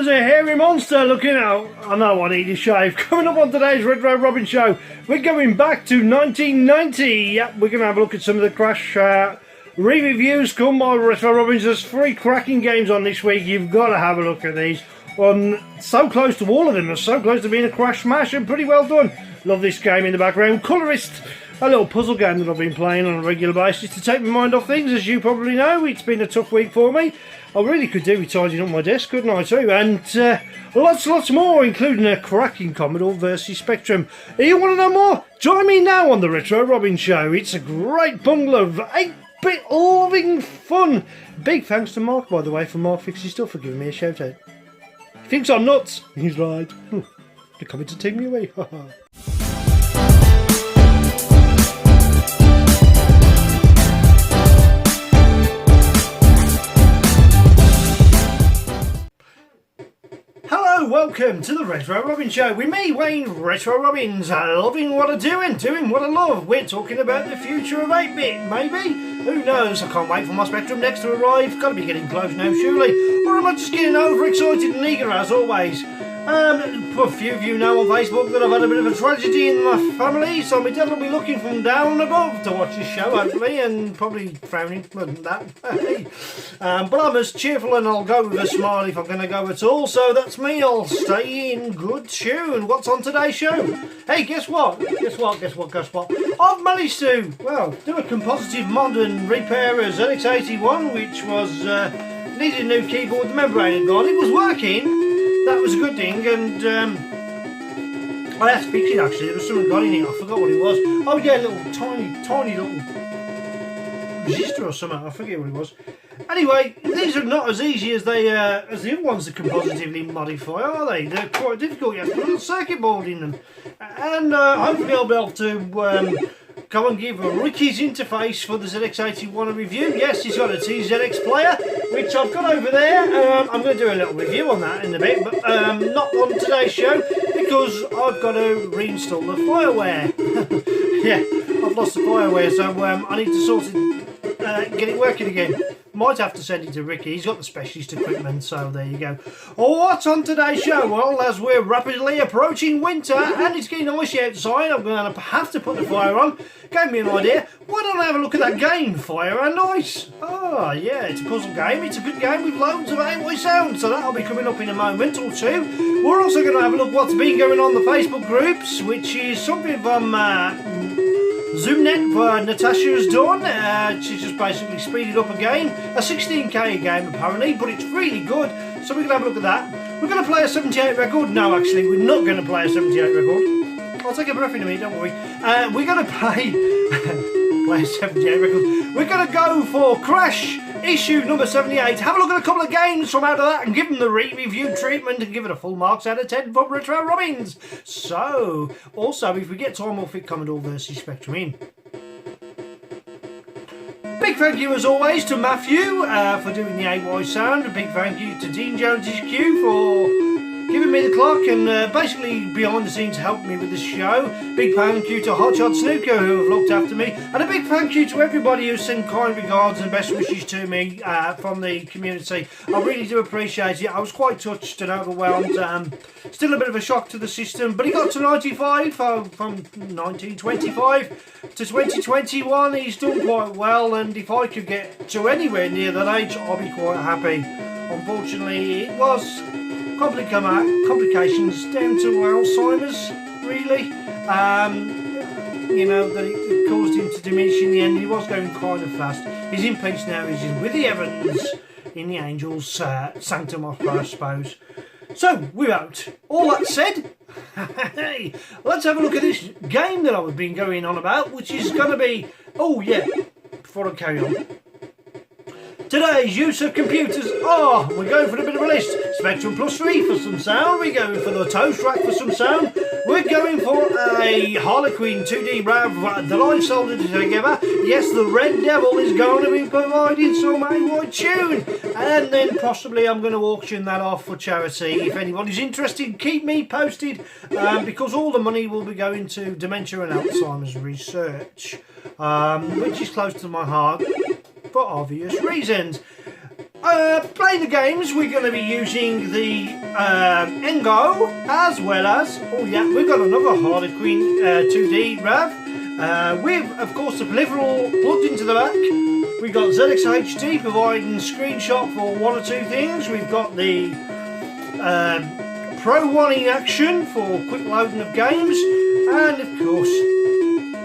there's a hairy monster looking out. I know I need a shave. Coming up on today's Retro Robbins show, we're going back to 1990. Yep, we're going to have a look at some of the Crash re-reviews come by Retro Robbins. There's 3 cracking games on this week. You've got to have a look at these. So close to all of them. They're so close to being a Crash smash and pretty well done. Love this game in the background. Colorist, a little puzzle game that I've been playing on a regular basis to take my mind off things. As you probably know, it's been a tough week for me. I really could do with tidying up my desk, couldn't I too? And lots more, including a cracking Commodore versus Spectrum. You want to know more? Join me now on the Retro Robbins show. It's a great bundle of 8-bit loving fun. Big thanks to Mark, by the way, for Mark Fixes Stuff for giving me a shout out. He thinks I'm nuts. He's right. They're coming to take me away. Hello, welcome to the Retro Robbins show with me, Wayne Retro Robbins. Loving what I'm doing what I love. We're talking about the future of 8-bit, maybe? Who knows? I can't wait for my Spectrum next to arrive. Got to be getting close now, surely. Or am I just getting overexcited and eager as always? A few of you know on Facebook that I've had a bit of a tragedy in my family, so my dad will be looking from down above to watch this show, hopefully, and probably frowning, but that. But I'm as cheerful and I'll go with a smile if I'm going to go at all, so that's me. I'll stay in good tune. What's on today's show? Hey, guess what? I've managed to, well, do a compositive mod and repair a ZX81, which was, needed a new keyboard. The membrane had gone. It was working. That was a good thing, and I had to fix it actually. There was something got in it, I forgot what it was. Oh yeah, a little tiny little resistor or something, I forget what it was. Anyway, these are not as easy as the other ones that can positively modify, are they? They're quite difficult. You have to put a little circuit board in them. And hopefully I'll be able to go and give Ricky's interface for the ZX81 a review. Yes, he's got a TZX player, which I've got over there. I'm going to do a little review on that in a bit, but not on today's show because I've got to reinstall the fireware. Yeah, I've lost the fireware, so I need to sort it, get it working again. Might have to send it to Ricky. He's got the specialist equipment, so there you go. What's on today's show? Well, as we're rapidly approaching winter and it's getting icy outside, I'm going to have to put the fire on. Gave me an idea. Why don't I have a look at that game, Fire and Ice? Oh, yeah, it's a puzzle game. It's a good game with loads of AY sound, so that'll be coming up in a moment or two. We're also going to have a look what's been going on the Facebook groups, which is something from ZoomNet for Natasha's done. She's just basically speeded up a game. A 16K game apparently, but it's really good. So we're going to have a look at that. We're going to play a 78 record. No, actually, we're not going to play a 78 record. I'll take a breath in a minute, don't worry. We're going to play a 78 record. We're going to go for Crash issue number 78. Have a look at a couple of games from out of that and give them the review treatment and give it a full marks out of 10 for Retro Robbins. So, also, if we get time, we'll fit Commodore versus Spectrum in. Big thank you as always to Matthew for doing the AY sound. A big thank you to Dean Jones HQ for giving me the clock and basically behind the scenes helped me with this show. Big thank you to Hotshot Snooker who have looked after me, and a big thank you to everybody who sent kind regards and best wishes to me from the community. I really do appreciate it. I was quite touched and overwhelmed. Still a bit of a shock to the system, but he got to 95 from 1925 to 2021. He's done quite well, and if I could get to anywhere near that age, I'll be quite happy. Unfortunately, it was complications down to Alzheimer's, really. You know, that it caused him to diminish in the end. He was going kind of fast. He's in peace now. He's in with the Evans in the Angels' sanctum opera, I suppose. So, without all that said, let's have a look at this game that I've been going on about, which is going to be, oh yeah, before I carry on. Today's use of computers. We're going for a bit of a list. Spectrum Plus 3 for some sound. We're going for the Toast Rack for some sound. We're going for a Harlequin 2D RAV that I soldered together. Yes, the Red Devil is going to be providing some AY tune. And then possibly I'm going to auction that off for charity. If anybody's interested, keep me posted because all the money will be going to dementia and Alzheimer's research, which is close to my heart for obvious reasons. Playing the games, we're going to be using the Engo, as well as, oh yeah, we've got another Harlequin 2D RAV, with, of course, the peripheral plugged into the back. We've got ZXHD providing screenshot for one or two things. We've got the Pro One in action for quick loading of games, and of course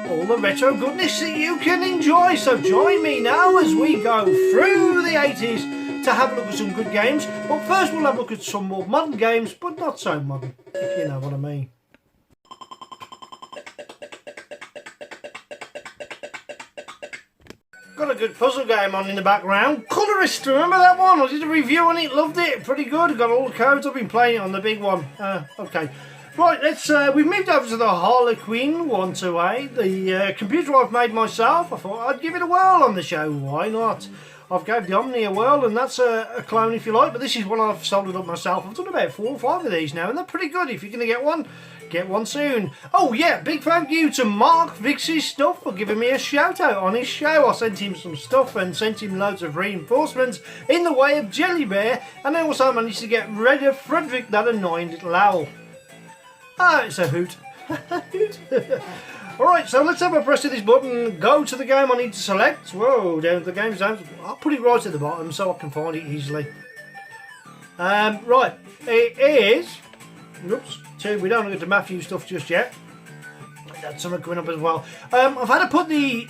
all the retro goodness that you can enjoy. So join me now as we go through the 80s to have a look at some good games. But first we'll have a look at some more modern games, but not so modern, if you know what I mean. Got a good puzzle game on in the background. Colorist, remember that one? I did a review on it, loved it, pretty good. Got all the codes, I've been playing it on the big one. Okay. Right, let's. We've moved over to the Harlequin 128, the computer I've made myself. I thought I'd give it a whirl on the show, why not? I've gave the Omni a whirl, and that's a clone if you like, but this is one I've soldiered up myself. I've done about 4 or 5 of these now, and they're pretty good. If you're going to get one soon. Oh yeah, big thank you to Mark Vix's Stuff for giving me a shout out on his show. I sent him some stuff and sent him loads of reinforcements in the way of Jelly Bear, and I also managed to get rid of Frederick, that annoying little owl. Ah, it's a hoot. Alright, so let's have a press of this button, go to the game I need to select. Whoa, down to the games down. I'll put it right at the bottom so I can find it easily. Right, it is, oops, we don't look at the Matthew stuff just yet. That's something coming up as well. I've had to put the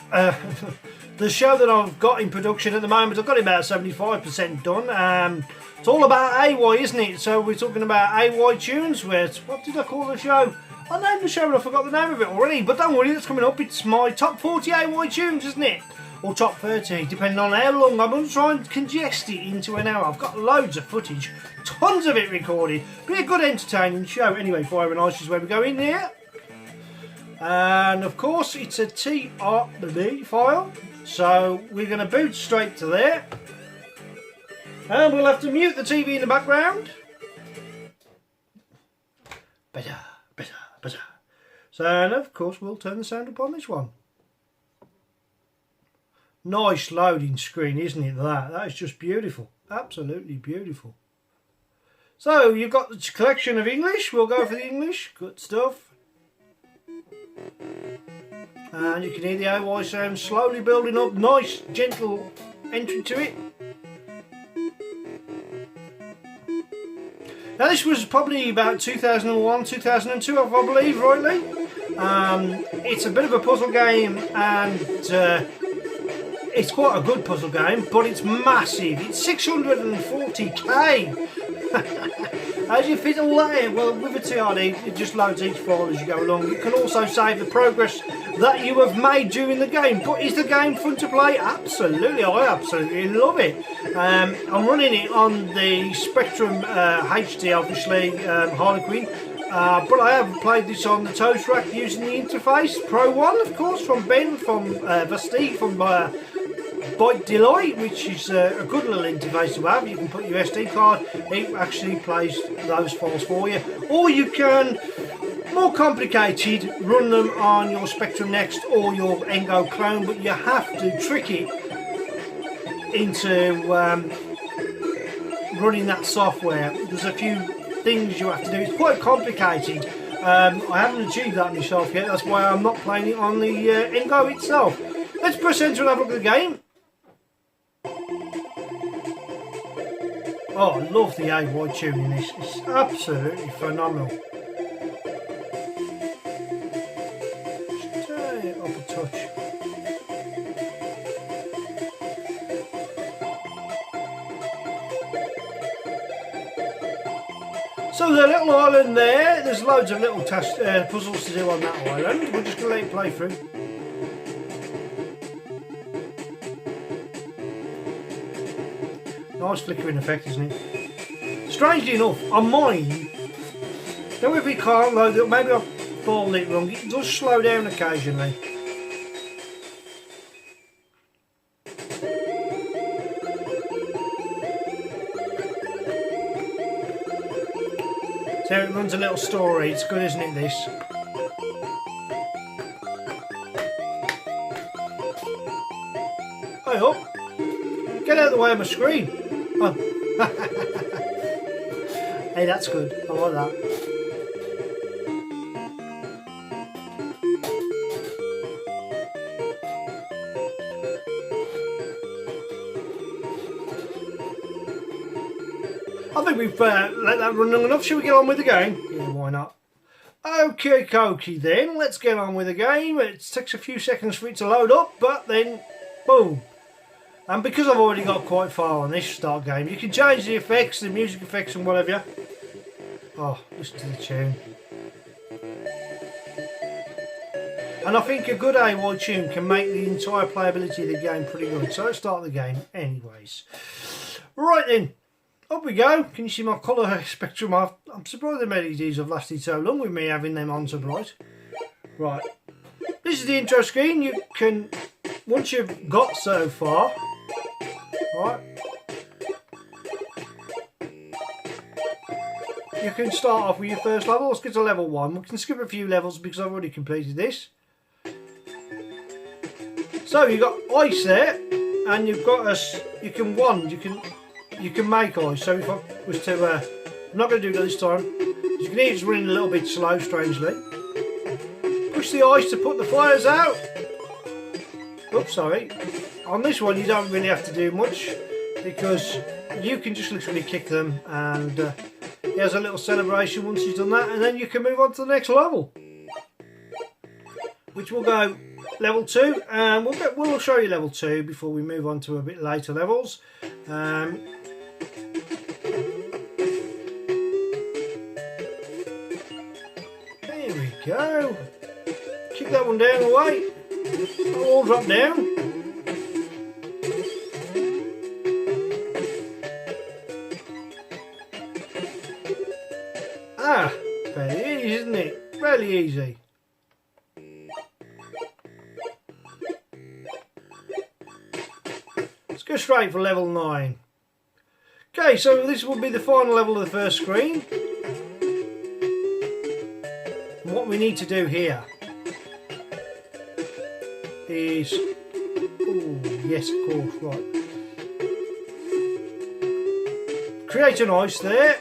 the show that I've got in production at the moment, I've got it about 75% done. It's all about AY, isn't it? So we're talking about AY tunes, where, what did I call the show? I named the show and I forgot the name of it already, but don't worry, that's coming up. It's my top 40 AY tunes, isn't it? Or top 30, depending on how long. I'm going to try and congest it into an hour. I've got loads of footage, tons of it recorded. Be a good entertaining show. Anyway, Fire and Ice is where we go in here. And of course, it's a TRB file. So we're going to boot straight to there. And we'll have to mute the TV in the background. Better. So, and of course, we'll turn the sound up on this one. Nice loading screen, isn't it, that? That is just beautiful. Absolutely beautiful. So, you've got the collection of English. We'll go for the English. Good stuff. And you can hear the AY sound slowly building up. Nice, gentle entry to it. Now this was probably about 2001, 2002, I believe, rightly. It's a bit of a puzzle game, and it's quite a good puzzle game, but it's massive. It's 640k. How do you fit all that in? Well, with a TRD, it just loads each file as you go along. You can also save the progress that you have made during the game. But is the game fun to play? Absolutely, I absolutely love it. I'm running it on the Spectrum HD, obviously, Harlequin. But I have played this on the Toast Rack using the interface. Pro One, of course, from Ben, from Vasti, from Byte Delight, which is a good little interface to have. You can put your SD card, it actually plays those files for you. Or you can, more complicated, run them on your Spectrum Next or your Engo clone, but you have to trick it into running that software. There's a few things you have to do. It's quite complicated. I haven't achieved that myself yet. That's why I'm not playing it on the Engo itself. Let's press enter and have a look at the game. Oh, I love the AY tune in this. It's absolutely phenomenal. Just turn it up a touch. So the little island there, there's loads of little puzzles to do on that island. We're just going to let it play through. Nice flickering effect, isn't it? Strangely enough, on mine, now if we can't load it, maybe I've fallen it wrong, it does slow down occasionally. So it runs a little story, it's good, isn't it, this? Hey up! Get out of the way of my screen! Oh. Hey, that's good. I like that. I think we've let that run long enough. Shall we get on with the game? Yeah, why not? Okay, Koki then. Let's get on with the game. It takes a few seconds for it to load up, but then, boom. And because I've already got quite far on this start game, you can change the effects, the music effects and whatever. Oh, listen to the tune. And I think a good AY tune can make the entire playability of the game pretty good. So let's start the game anyways. Right then. Up we go. Can you see my colour spectrum? I'm surprised the LEDs have lasted so long with me having them on so bright. Right. This is the intro screen. You can, once you've got so far, right, you can start off with your first level. Let's get to level 1. We can skip a few levels because I've already completed this. So you've got ice there, and you've got you can wand. You can make ice. So if I was to, I'm not going to do that this time. You can hear it's running a little bit slow, strangely. Push the ice to put the fires out. Oops, sorry. On this one, you don't really have to do much because you can just literally kick them, and there's a little celebration once you've done that, and then you can move on to the next level, which will go level 2, and we'll show you level 2 before we move on to a bit later levels. There we go. Kick that one down away. It'll all drop down. Ah, fairly easy, isn't it? Fairly easy. Let's go straight for level 9. Okay, so this will be the final level of the first screen. And what we need to do here is, oh yes, of course, right. Create an ice there.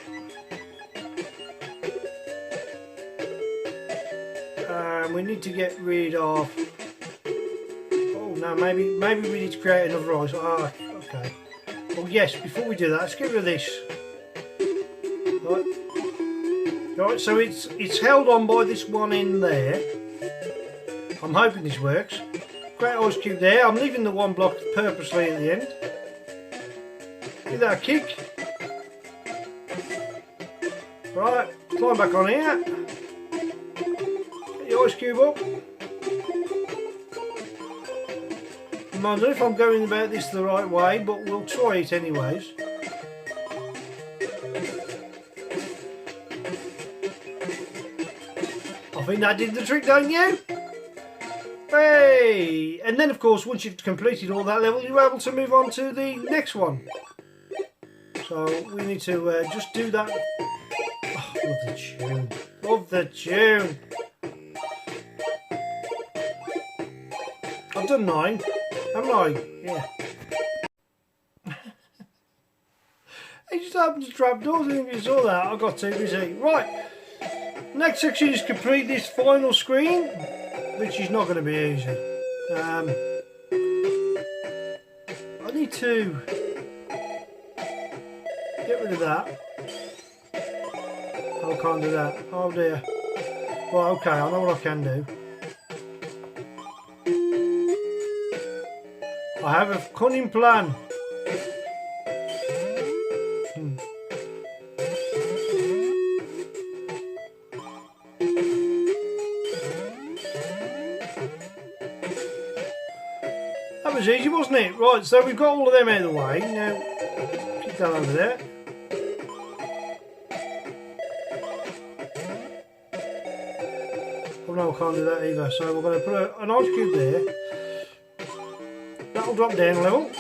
We need to get rid of, oh no, maybe we need to create another ice. Ah, okay. Well yes, before we do that, let's get rid of this. Right, so it's held on by this one in there. I'm hoping this works. Great ice cube there. I'm leaving the one block purposely at the end. Give that a kick. Right, climb back on here. Get the ice cube up. I don't know if I'm going about this the right way, but we'll try it anyways. I think that did the trick, don't you? Hey! And then of course once you've completed all that level, you're able to move on to the next one. So we need to just do that. Oh, love the tune. Love the tune. I've done 9, haven't I? Yeah. I just happened to trap doors. I think you saw that. I got too busy. Right. Next section is complete this final screen, which is not going to be easy. I need to get rid of that. Oh, I can't do that. Oh dear. Well, okay, I know what I can do. I have a cunning plan. That was easy, wasn't it? Right, so we've got all of them out of the way. Now, keep that over there. Oh no, I can't do that either. So we're going to put an ice cube there. That'll drop down a level.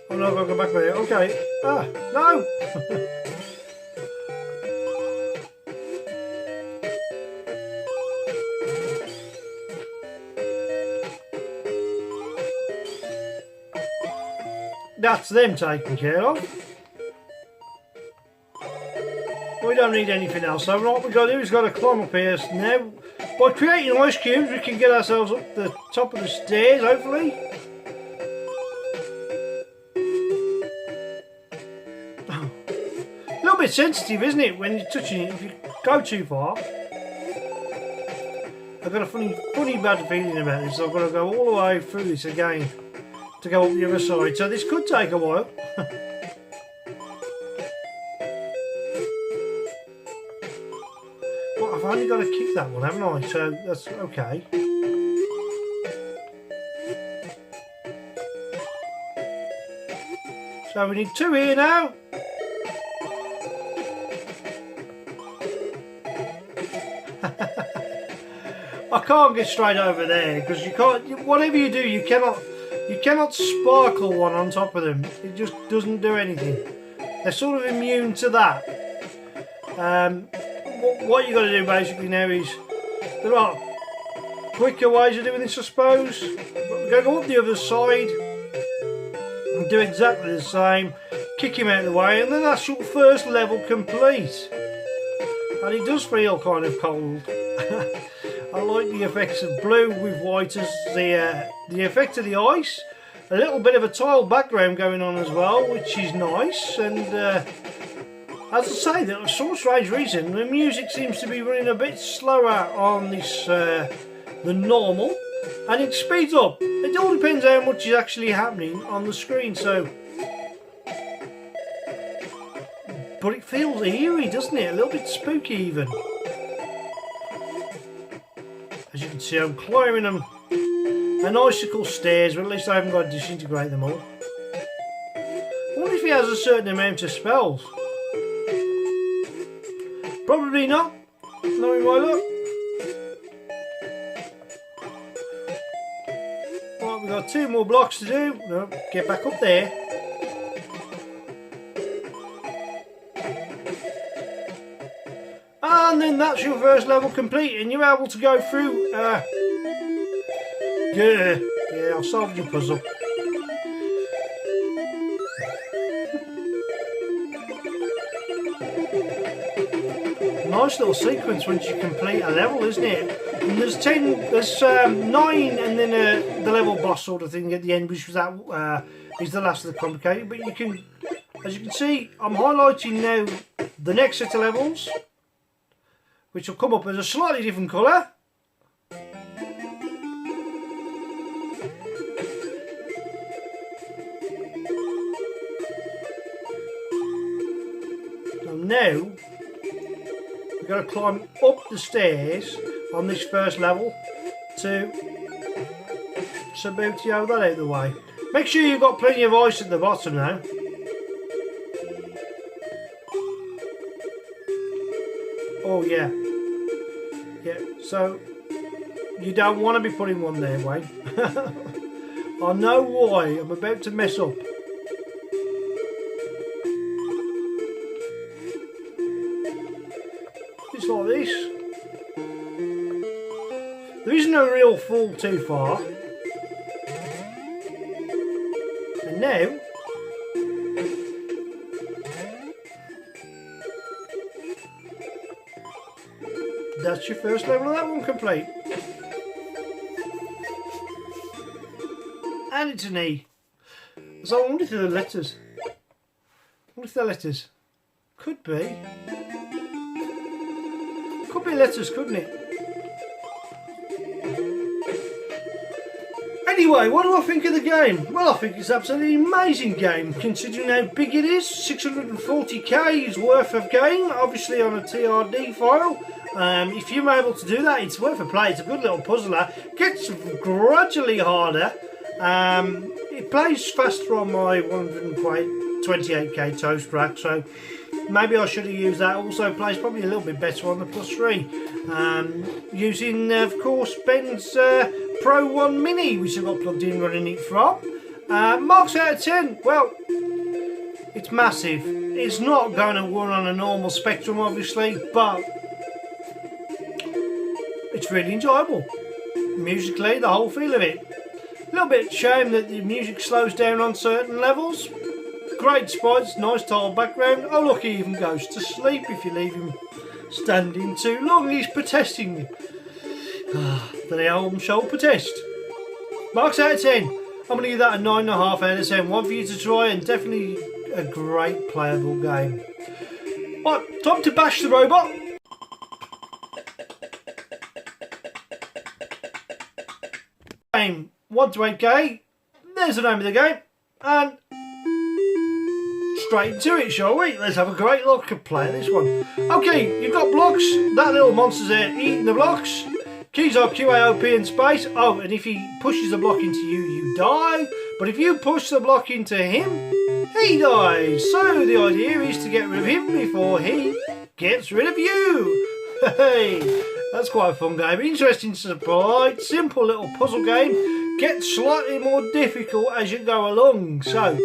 Oh no, I've got to go back there. Okay. Ah, no! that's them taken care of. We don't need anything else, so what we've got to do is got to climb up here now. By creating ice cubes, we can get ourselves up the top of the stairs, hopefully. A little bit sensitive, isn't it, when you're touching it, if you go too far. I've got a funny bad feeling about this, so I've got to go all the way through this again to go up the other side, so this could take a while. Well, I've only got to kick that one, haven't I? So that's okay. So we need 2 here now. I can't get straight over there because you can't. Whatever you do, you cannot sparkle one on top of them. It just doesn't do anything. They're sort of immune to that. What you got to do basically now is there are quicker ways of doing this, I suppose. But we're going to go up the other side and do exactly the same. Kick him out of the way, and then that's your first level complete. And it does feel kind of cold. I like the effects of blue with white as the effect of the ice. A little bit of a tile background going on as well, which is nice. And as I say, for some strange reason, the music seems to be running a bit slower on this than normal, and it speeds up. It all depends how much is actually happening on the screen. So, but it feels eerie, doesn't it? A little bit spooky even. As you can see, I'm climbing them an icicle stairs, but at least I haven't got to disintegrate them all. I wonder if he has a certain amount of spells. Probably not, knowing my luck. Right, we've got 2 more blocks to do. No, get back up there. And then that's your first level complete, and you're able to go through. Yeah, I've solved your puzzle. Nice little sequence once you complete a level, isn't it? And there's 9, and then the level boss sort of thing at the end, which was that is the last of the complicated. But you can, as you can see, I'm highlighting now the next set of levels, which will come up as a slightly different colour. And now we've got to climb up the stairs on this first level to Sabutio that out of the way. Make sure you've got plenty of ice at the bottom now. Oh yeah. Yeah, so you don't want to be putting one there, Wayne. I know why. I'm about to mess up. It's like this. There isn't a real fall too far. And now that's your first level of that one complete. And it's an E. So I wonder if they're the letters. I wonder if they're letters. Could be. Could be letters, couldn't it? Anyway, what do I think of the game? Well, I think it's an absolutely amazing game, considering how big it is. 640k's worth of game, obviously on a TRD file. If you're able to do that, it's worth a play. It's a good little puzzler. Gets gradually harder. It plays faster on my 128k toast rack, so maybe I should have used that. Also plays probably a little bit better on the +3. Using, of course, Ben's Pro 1 Mini, which I've got plugged in running it from. Marks out of 10. Well, it's massive. It's not going to run on a normal Spectrum, obviously, but it's really enjoyable. Musically, the whole feel of it. A little bit shame that the music slows down on certain levels. Great sprites, nice tile background. Oh look, he even goes to sleep if you leave him standing too long. He's protesting. The album shall protest. Marks out of 10. I'm going to give that a 9.5 out of 10. One for you to try and definitely a great playable game. Right, time to bash the robot. Game 1 to 8K. There's the name of the game. And straight into it, shall we? Let's have a great look at playing this one. Okay, you've got blocks. That little monster's there eating the blocks. Keys are QAOP and space. Oh, and if he pushes the block into you, you die. But if you push the block into him, he dies. So the idea is to get rid of him before he gets rid of you. Hey, that's quite a fun game. Interesting sprite. Simple little puzzle game. Gets slightly more difficult as you go along. So,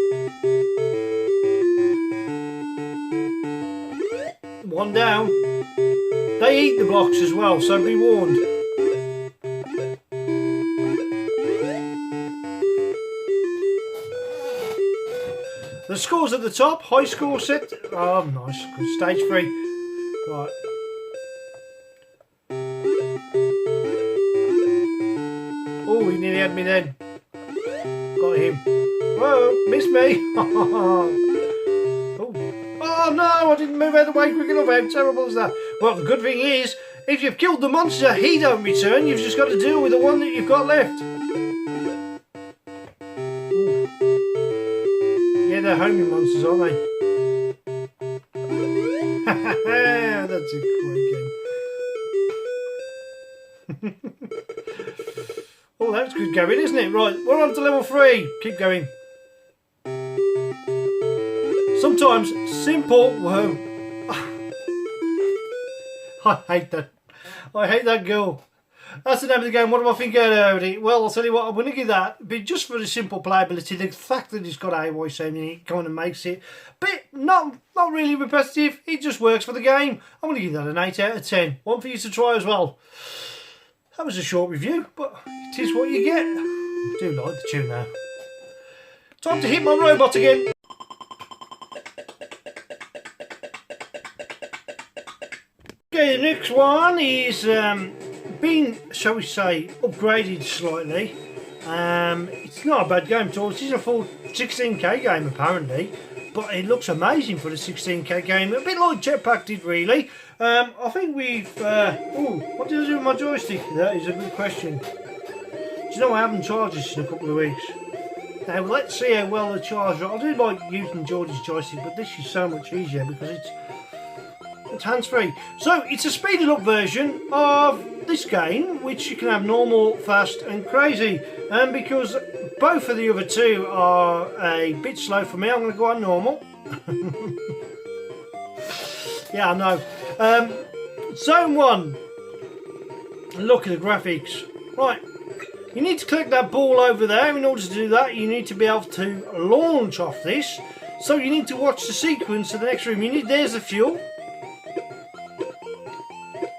one down. They eat the blocks as well, so be warned. The scores at the top, high score set. Oh, nice. Good. Stage 3. Right. Oh, he nearly had me then. Got him. Whoa, missed me. Oh no, I didn't move out of the way quick enough. How terrible is that? Well, the good thing is, if you've killed the monster, he don't return. You've just got to deal with the one that you've got left. Yeah, they're homing monsters, aren't they? That's a great game. Oh, that's good going, isn't it? Right, we're on to level 3. Keep going. Sometimes simple. Whoa. I hate that. I hate that girl. That's the name of the game. What do I think about it? Well, I'll tell you what, I'm going to give that. But just for the simple playability, the fact that it's got AY sound in it kind of makes it a bit not really repetitive. It just works for the game. I'm going to give that an 8 out of 10. One for you to try as well. That was a short review, but it is what you get. I do like the tune now. Time to hit my robot again. Okay, the next one is been, shall we say, upgraded slightly. It's not a bad game at all. It is a full 16k game apparently, but it looks amazing for the 16k game. A bit like Jetpack did really. I think we've... what did I do with my joystick? That is a good question. Do you know I haven't charged this in a couple of weeks? Now let's see how well the charger... I do like using George's joystick, but this is so much easier because it's hands-free. So it's a speeded up version of this game, which you can have normal, fast and crazy. And because both of the other two are a bit slow for me, I'm going to go on normal. Yeah, I know. Zone 1. Look at the graphics. Right. You need to click that ball over there. In order to do that, you need to be able to launch off this. So you need to watch the sequence of the next room. There's the fuel.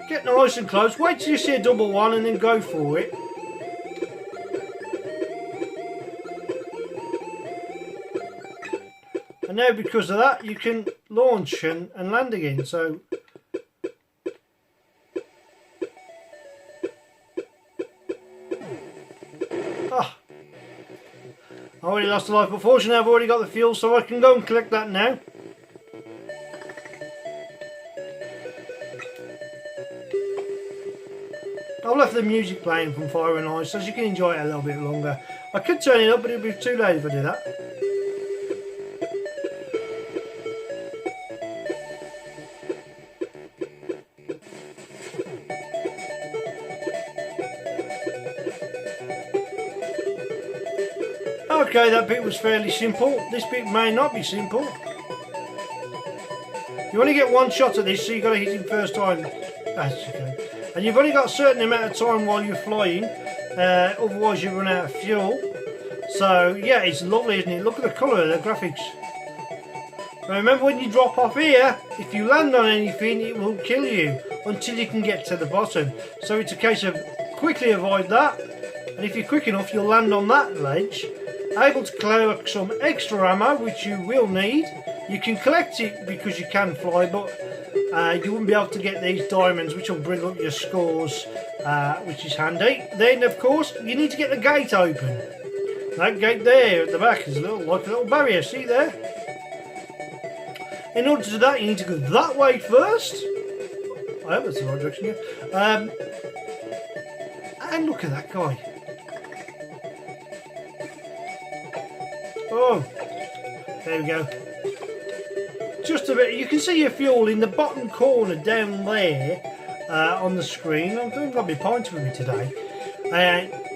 Get nice and close. Wait till you see a double one and then go for it. And now because of that, you can launch and land again. So I already lost a life, but fortunately I've already got the fuel, so I can go and collect that now. I've left the music playing from Fire and Ice so you can enjoy it a little bit longer. I could turn it up, but it would be too late if I do that. Okay, that bit was fairly simple. This bit may not be simple. You only get one shot at this, so you've got to hit him first time. That's okay. And you've only got a certain amount of time while you're flying, otherwise you run out of fuel. So yeah, it's lovely, isn't it? Look at the colour of the graphics. Now remember, when you drop off here, if you land on anything, it will kill you until you can get to the bottom. So it's a case of quickly avoid that, and if you're quick enough, you'll land on that ledge, able to collect some extra ammo, which you will need. You can collect it because you can fly, but you wouldn't be able to get these diamonds, which will bring up your scores, which is handy. Then, of course, you need to get the gate open. That gate there at the back is like a little barrier, see there? In order to do that, you need to go that way first. I hope that's the right direction, yeah. And look at that guy. Oh, there we go. Just a bit. You can see your fuel in the bottom corner down there on the screen. I'm going to be pointing with me today.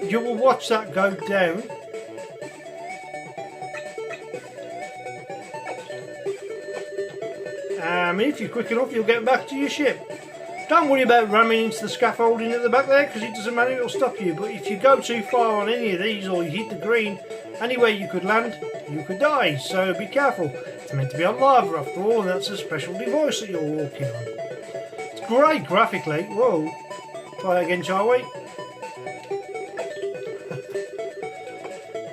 You will watch that go down. If you're quick enough, you'll get back to your ship. Don't worry about ramming into the scaffolding at the back there, because it doesn't matter, it'll stop you. But if you go too far on any of these, or you hit the green, anywhere you could land, you could die. So be careful. It's meant to be on lava after all, and that's a special device that you're walking on. It's great graphically. Whoa. Try that again, shall we?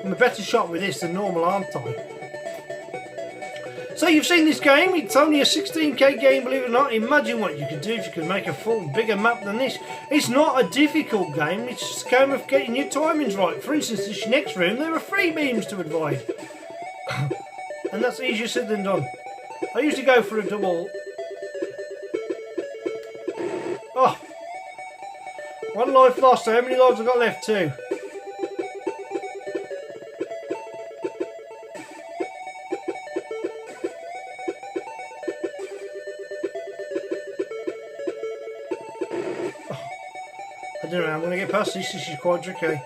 I'm a better shot with this than normal, aren't I? So you've seen this game, it's only a 16k game, believe it or not. Imagine what you could do if you could make a full bigger map than this. It's not a difficult game, it's just a game of getting your timings right. For instance, this next room, there are 3 beams to avoid. And that's easier said than done. I usually go for a double. Oh, 1 life lost, how many lives have I got left? 2. I don't know, I'm going to get past this, this is quite tricky.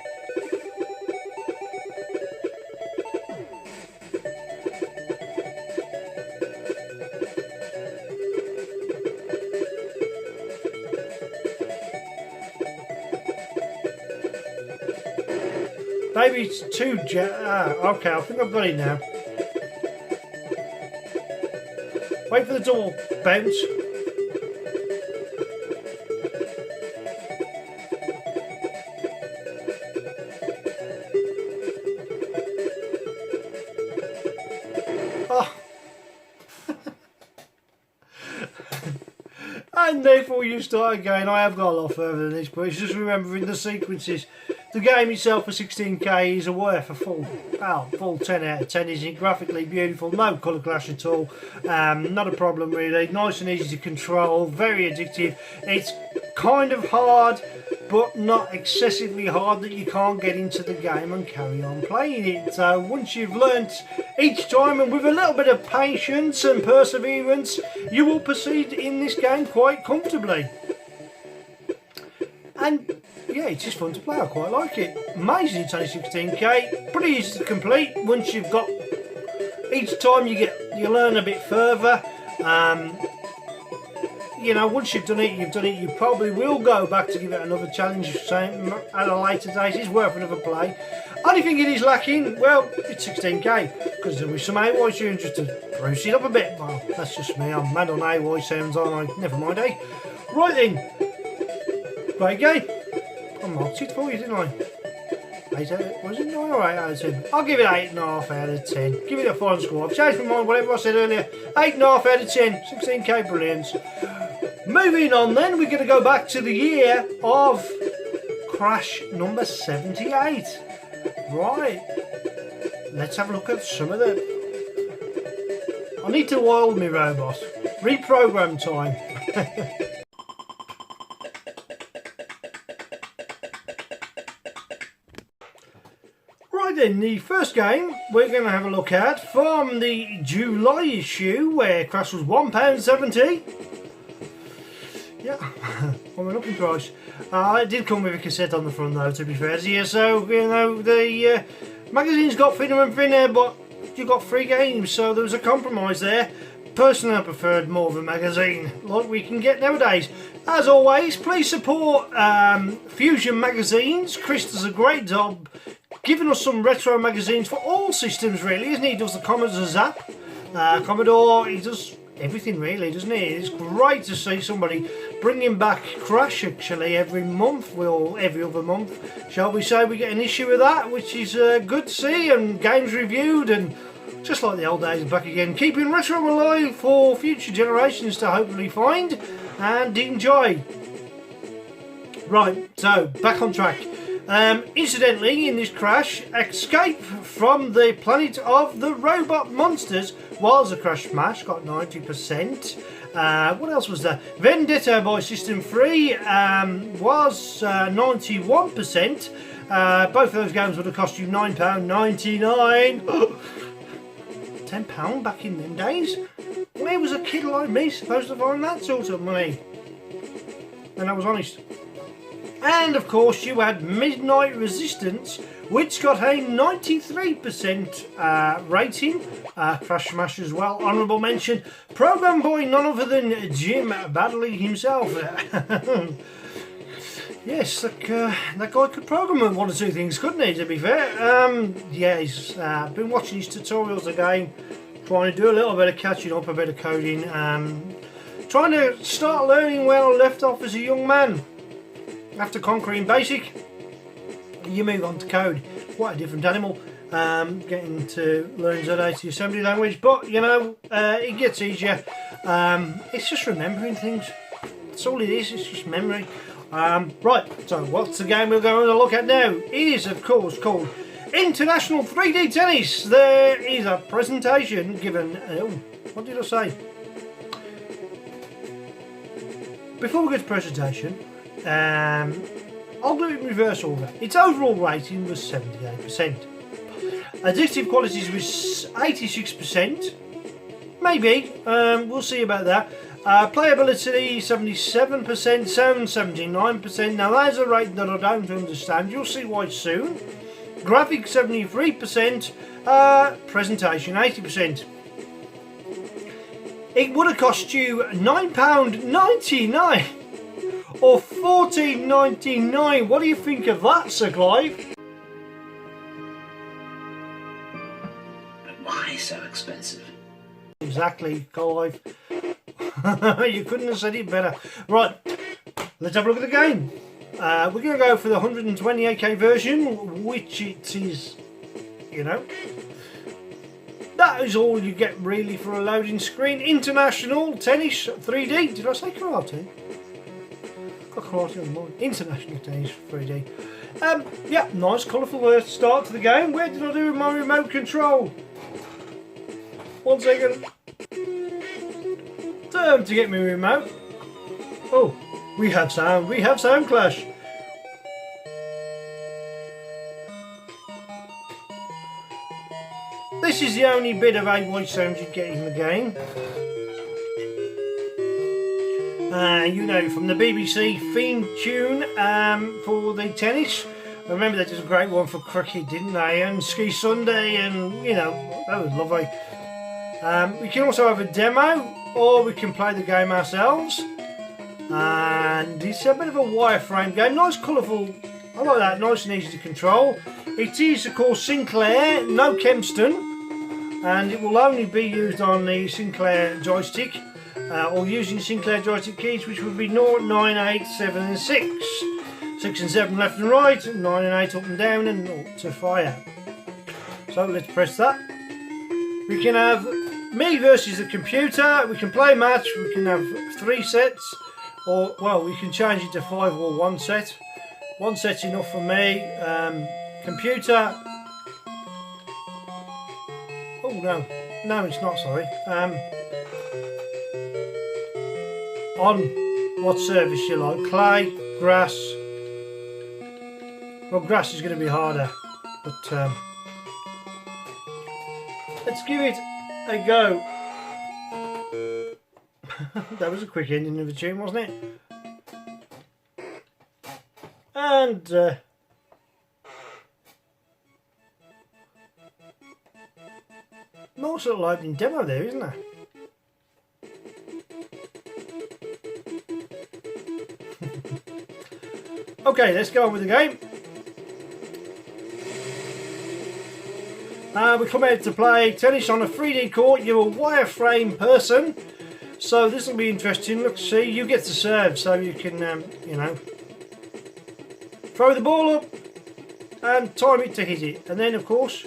Maybe it's 2 okay, I think I've got it now. Wait for the double bounce. And therefore you start again. I have got a lot further than this, but it's just remembering the sequences. The game itself for 16k is worth a full 10 out of 10, isn't it? Graphically beautiful, no colour clash at all, not a problem really, nice and easy to control, very addictive. It's kind of hard, but not excessively hard that you can't get into the game and carry on playing it. So once you've learnt each time, and with a little bit of patience and perseverance, you will proceed in this game quite comfortably. And yeah, it's just fun to play, I quite like it. Amazing, it's only 16k, pretty easy to complete. Once you've got, each time you learn a bit further. You know, once you've done it, you probably will go back to give it another challenge at a later date. It's worth another play. Only thing it is lacking, well, it's 16k, because there was some AY tunes just to spruce it up a bit. Well, that's just me, I'm mad on AY sounds, aren't I? Never mind, eh? Right then, great game. I marked it for you, didn't I? 8 out, was it 9 or 8 out of 10? I'll give it 8.5 out of 10. Give it a final score. I've changed my mind, whatever I said earlier. 8.5 out of 10. 16k brilliance. Moving on then, we're going to go back to the year of Crash number 78. Right. Let's have a look at some of them. I need to oil me robot. Reprogram time. Right then, the first game we're going to have a look at from the July issue, where Crash was £1.70. Yeah, I went up in price. It did come with a cassette on the front though, to be fair to you, so you know the magazine's got thinner and thinner, but you got 3 games, so there was a compromise there. Personally, I preferred more of a magazine like we can get nowadays. As always, please support Fusion magazines. Chris does a great job giving us some retro magazines for all systems, really, isn't he? He does the Commodore Zap, Commodore. He does everything really, doesn't it? It's great to see somebody bringing back Crash actually every month, well, every other month, shall we say. We get an issue of that, which is good to see, and games reviewed, and just like the old days back again, keeping retro alive for future generations to hopefully find and enjoy. Right, so back on track. Incidentally, in this crash, escape from the planet of the robot monsters was a crash smash, got 90%. What else was there? Vendetta by System 3 was 91%. Both of those games would have cost you £9.99. £10 back in them days? Where was a kid like me supposed to find that sort of money? And I was honest. And of course you had Midnight Resistance, which got a 93% rating. Crash Smash as well, honourable mention. Programmed by none other than Jim Baddeley himself. Yes, that guy could program one or two things, couldn't he, to be fair? Yeah, he's been watching his tutorials again, trying to do a little bit of catching up, a bit of coding, trying to start learning where I left off as a young man. After conquering basic, you move on to code. Quite a different animal, getting to learn Z80 assembly language, but you know, it gets easier. It's just remembering things. That's all it is, it's just memory. Right, so what's the game we're going to look at now? It is of course called International 3D Tennis. There is a presentation given, what did I say? Before we go to presentation, I'll do it in reverse order. Its overall rating was 78%. Addictive qualities was 86%. Maybe, we'll see about that. Playability 77%, sound 79%. Now there's a rate that I don't understand. You'll see why soon. Graphics 73%. Presentation 80%. It would have cost you £9.99 or £14.99. What do you think of that, Sir Clive? Why so expensive? Exactly, Clive. You couldn't have said it better. Right, let's have a look at the game. We're going to go for the 128k version, which it is, you know. That is all you get really for a loading screen. International Tennis 3D. Did I say karate? Got karate on mine. International Tennis 3D. Yeah, nice colourful start to the game. Where did I do with my remote control? 1 second. Time to get me remote. Oh, we have sound. We have sound clash. This is the only bit of 8-way sound you get in the game. You know, from the BBC theme tune for the tennis. I remember they did a great one for cricket, didn't they? And Ski Sunday, and you know, that was lovely. We can also have a demo, or we can play the game ourselves. And it's a bit of a wireframe game. Nice, colourful. I like that. Nice and easy to control. It is, of course, Sinclair, no Kempston. And it will only be used on the Sinclair joystick, or using Sinclair joystick keys, which would be 0, 9, 8, 7 and 6. 6 and 7 left and right, 9 and 8 up and down, and 0 to fire. So let's press that. We can have me versus the computer, we can play match, we can have 3 sets, or well, we can change it to 5 or 1 set. 1 set's enough for me. Computer. Oh no, no it's not, sorry. On what surface you like, clay, grass. Well, grass is going to be harder, but let's give it a go. That was a quick ending of the tune, wasn't it? And nice little opening demo there, isn't there? Okay, let's go on with the game. We come out to play tennis on a 3D court. You're a wireframe person. So this will be interesting. Look, see, you get to serve, so you can, you know, throw the ball up and time it to hit it. And then, of course,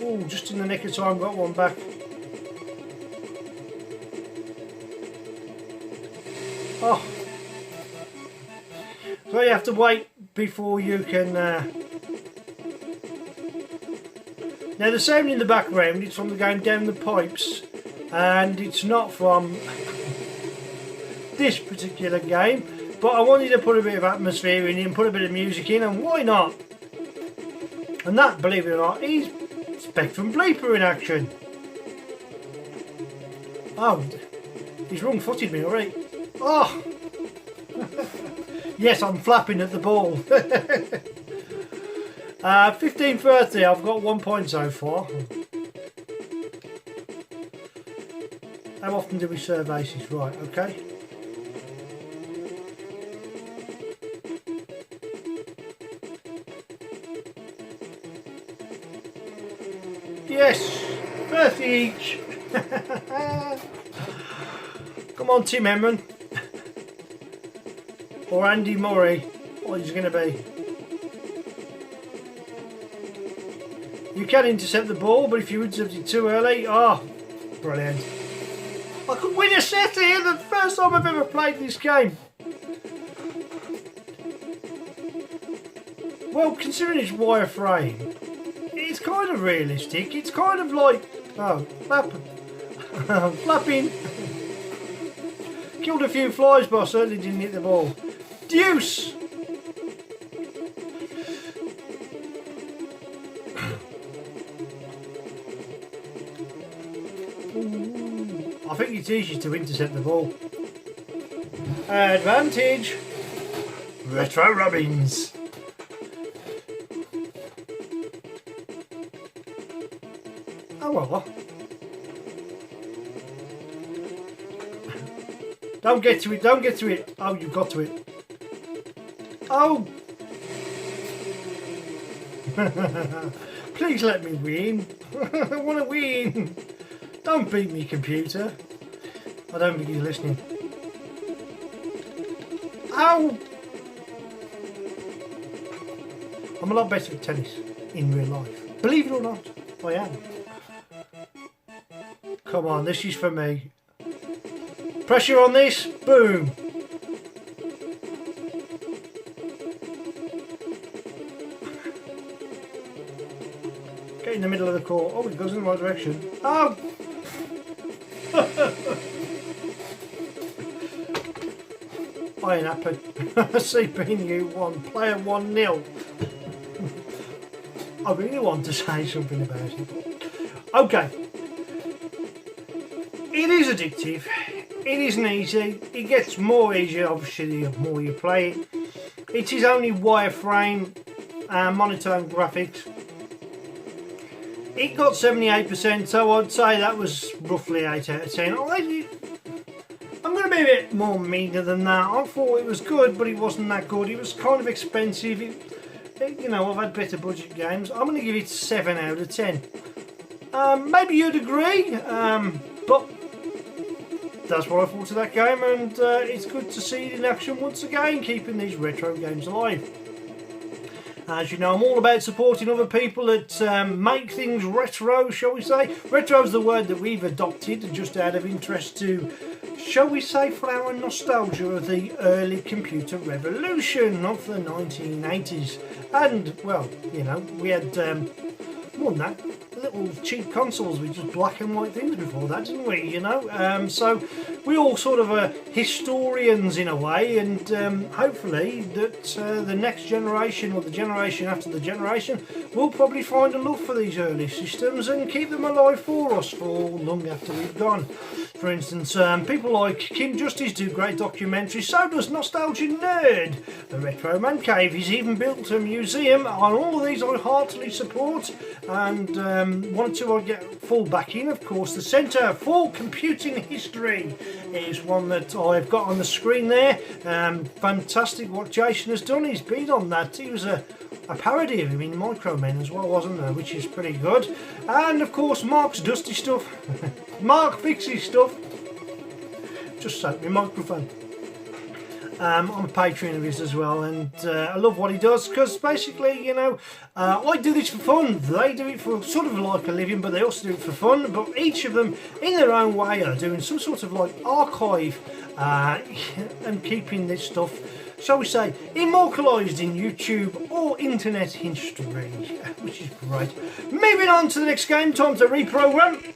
oh, just in the nick of time, got one back. Oh, so you have to wait before you can. Now the sound in the background, it's from the game Down the Pipes, and it's not from this particular game, but I wanted to put a bit of atmosphere in and put a bit of music in, and why not? And that, believe it or not, is Spectrum Bleeper in action. Oh, he's wrong-footed me, alright. Oh! Yes, I'm flapping at the ball. 15-30, I've got 1 point so far. How often do we serve aces? Right, okay. Yes! 30 each! Come on, Tim Emron. Or Andy Murray. What is it going to be? You can intercept the ball, but if you intercept it too early, oh, brilliant. I could win a set here, the first time I've ever played this game. Well, considering it's wireframe, it's kind of realistic. It's kind of like, oh, flapping. Killed a few flies, but I certainly didn't hit the ball. Deuce! I think it's easier to intercept the ball. Advantage! Retro Robbins! Oh well. Don't get to it, don't get to it! Oh, you got to it. Oh! Please let me win. I want to win. Don't beat me, computer. I don't think you're listening. Ow! I'm a lot better at tennis in real life. Believe it or not, I am. Come on, this is for me. Pressure on this. Boom. Get in the middle of the court. Oh, it goes in the right direction. Oh! I ain't happy. CPU1, player 1-0. I really want to say something about it. Okay. It is addictive. It isn't easy. It gets more easier, obviously, the more you play it. It is only wireframe, monotone graphics. It got 78%, so I'd say that was roughly 8 out of 10. I'm going to be a bit more meaner than that. I thought it was good, but it wasn't that good. It was kind of expensive. You know, I've had better budget games. I'm going to give it 7 out of 10. Maybe you'd agree, but that's what I thought of that game, and it's good to see it in action once again, keeping these retro games alive. As you know, I'm all about supporting other people that make things retro, shall we say. Retro is the word that we've adopted just out of interest to, shall we say, for our nostalgia of the early computer revolution of the 1980s. And, well, you know, we had more than that, little cheap consoles with just black and white things before that, didn't we, you know? So we all sort of historians in a way, and hopefully that the next generation or the generation after the generation will probably find a love for these early systems and keep them alive for us for long after we've gone. For instance, people like Kim Justice do great documentaries, so does Nostalgia Nerd. the Retro Man Cave. He's even built a museum. On all of these I heartily support, and one or two I get full backing. Of course, the Centre for Computing History is one that I've got on the screen there. Fantastic what Jason has done. He's been on that. He was a parody of him in Micromen as well, wasn't there, which is pretty good. And of course Mark's dusty stuff. Mark fixes stuff. Just soak my microphone. I'm a patron of his as well, and I love what he does, because basically, you know, I do this for fun. They do it for sort of like a living, but they also do it for fun. But each of them, in their own way, are doing some sort of like archive and keeping this stuff, shall we say, immortalised in YouTube or internet history, which is great. Moving on to the next game, time to reprogram.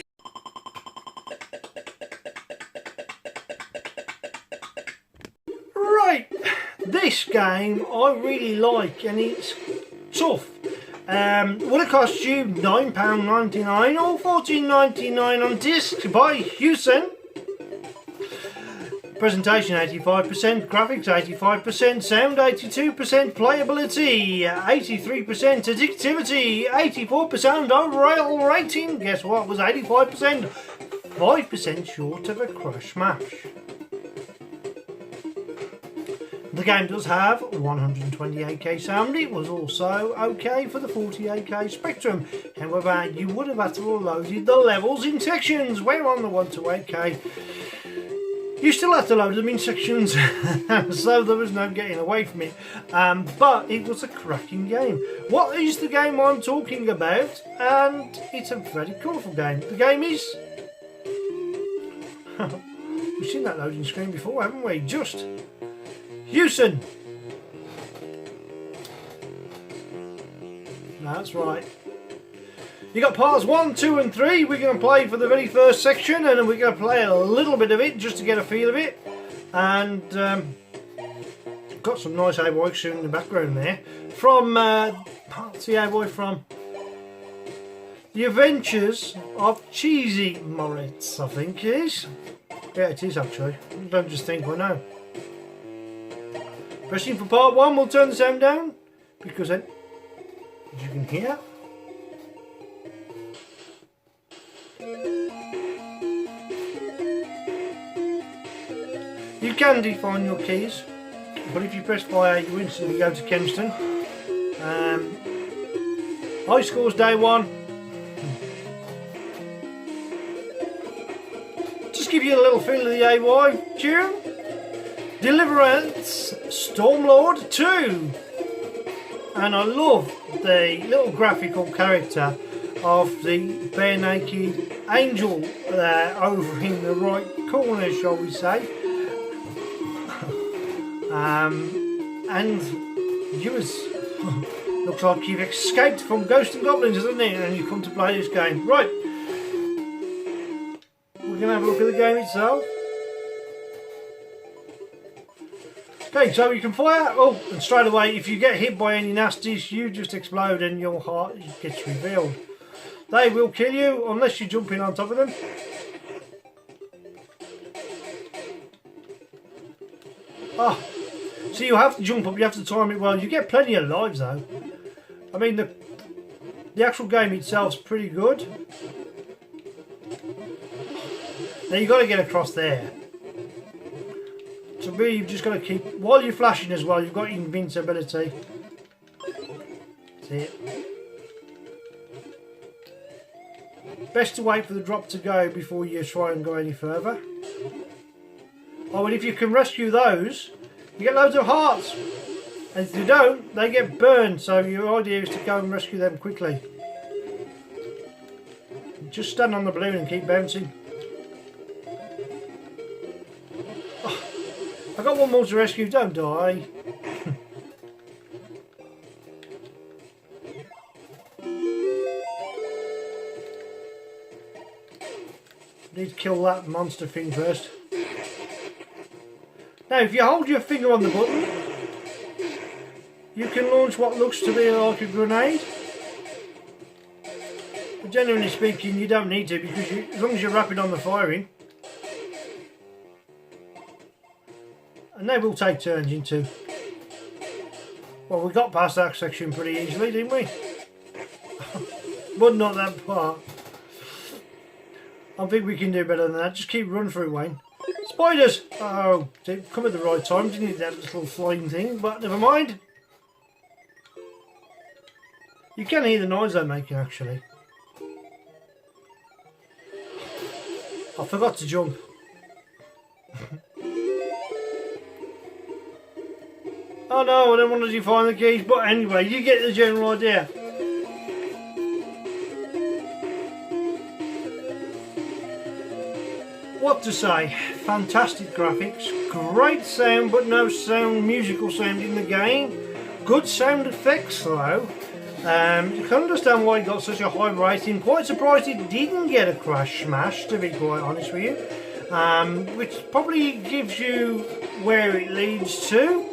Right, this game I really like, and it's tough. Would it cost you £9.99 or $14.99 on disc by Houston? Presentation 85%, graphics 85%, sound 82%, playability 83%, addictivity 84%, overall rating, guess what, was 85%, 5% short of a crash smash. The game does have 128k sound. It was also okay for the 48k Spectrum. However, you would have had to have loaded the levels in sections, where on the 1 to 8k you still have to load them in sections, so there was no getting away from it. But it was a cracking game. What is the game I'm talking about? And it's a very colourful game. The game is... we've seen that loading screen before, haven't we? Just Houston. That's right. You got parts 1, 2 and 3. We're going to play for the very first section, and then we're going to play a little bit of it just to get a feel of it. And got some nice AY in the background there. From, what's the AY from? The Adventures of Cheesy Moritz, I think it is. Yeah, it is actually. Don't just think I know. Pressing for part 1, we'll turn the sound down, because then, as you can hear, you can define your keys, but if you press fire you instantly go to Kempston. High scores day 1. Just give you a little feel of the AY tune. Deliverance Stormlord 2, and I love the little graphical character of the bare naked angel there over in the right corner, shall we say. And yours looks like you've escaped from Ghosts and Goblins, doesn't it? And you come to play this game. Right, we're going to have a look at the game itself. Okay, so you can fire, oh, and straight away, if you get hit by any nasties, you just explode and your heart gets revealed. They will kill you unless you jump in on top of them. Oh, so you have to jump up, you have to time it well. You get plenty of lives though. I mean, the actual game itself's pretty good. Now you've got to get across there. So really you've just got to keep, while you're flashing as well, you've got invincibility. That's it. Best to wait for the drop to go before you try and go any further. Oh, and if you can rescue those, you get loads of hearts. And if you don't, they get burned, so your idea is to go and rescue them quickly. Just stand on the balloon and keep bouncing. I've got one more to rescue, don't die. Need to kill that monster thing first. Now if you hold your finger on the button, you can launch what looks to be like a grenade. But generally speaking you don't need to, because as long as you're rapid on the firing. And they will take turns into. Well, we got past that section pretty easily, didn't we? But not that part. I think we can do better than that. Just keep running through, Wayne. Spiders! Oh, they come at the right time, didn't it? That little flying thing, but never mind. You can hear the noise they're making, actually. I forgot to jump. Oh no, I don't want to find the keys, but anyway, you get the general idea. What to say? Fantastic graphics, great sound, but no musical sound in the game. Good sound effects though. You can understand why it got such a high rating. Quite surprised it didn't get a crash smash, to be quite honest with you. Which probably gives you where it leads to.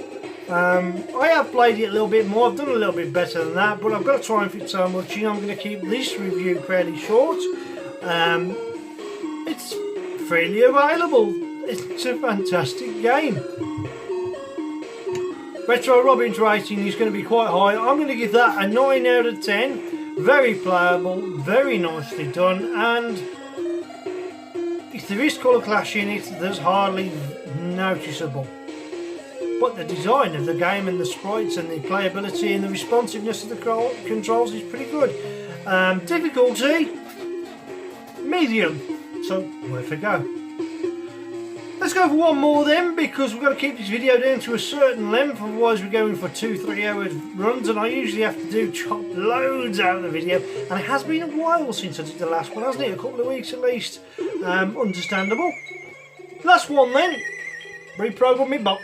I have played it a little bit more. I've done a little bit better than that, but I've got to try and fit so much in. I'm going to keep this review fairly short. It's freely available. It's a fantastic game. Retro Robbins rating is going to be quite high. I'm going to give that a 9 out of 10. Very playable, very nicely done, and if there is colour clash in it, there's hardly noticeable. But the design of the game and the sprites and the playability and the responsiveness of the controls is pretty good. Difficulty, medium, so worth a go. Let's go for one more then, because we've got to keep this video down to a certain length, otherwise we're going for 2-3 hour runs, and I usually have to chop loads out of the video, and it has been a while since I did the last one, hasn't it? A couple of weeks at least. Understandable. Last one then. Reprogram me bot.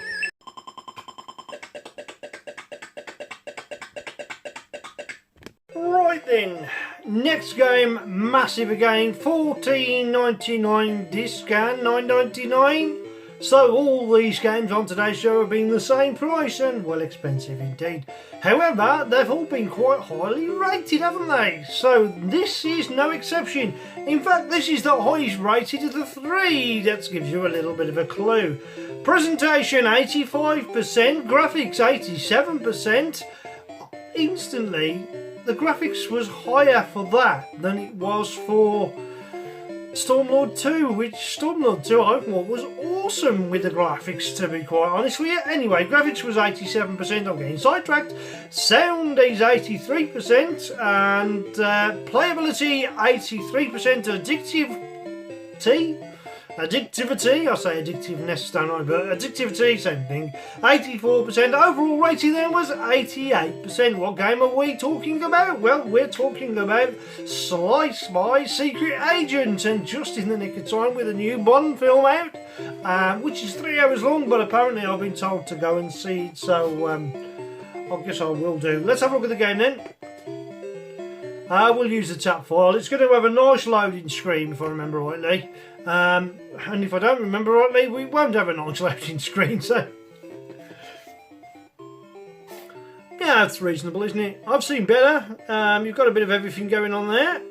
Right then, next game, massive again, $14.99 discount, $9.99. So all these games on today's show have been the same price and well expensive indeed. However, they've all been quite highly rated, haven't they? So this is no exception. In fact, this is the highest rated of the three. That gives you a little bit of a clue. Presentation 85%, graphics 87%. Instantly, the graphics was higher for that than it was for Stormlord 2, which Stormlord 2 I thought was awesome with the graphics, to be quite honest with you. Anyway, graphics was 87%, I'm getting sidetracked. Sound is 83%, and playability 83%, addictivity, I say addictiveness, don't I, but addictivity, same thing, 84%, overall rating then was 88%. What game are we talking about? Well, we're talking about Slice by Secret Agent, and just in the nick of time with a new Bond film out, which is 3 hours long, but apparently I've been told to go and see it, so I guess I will do. Let's have a look at the game then. We'll use the tap file. It's going to have a nice loading screen if I remember rightly. And if I don't remember rightly, we won't have a nice loading screen, so yeah, that's reasonable, isn't it? I've seen better. You've got a bit of everything going on there.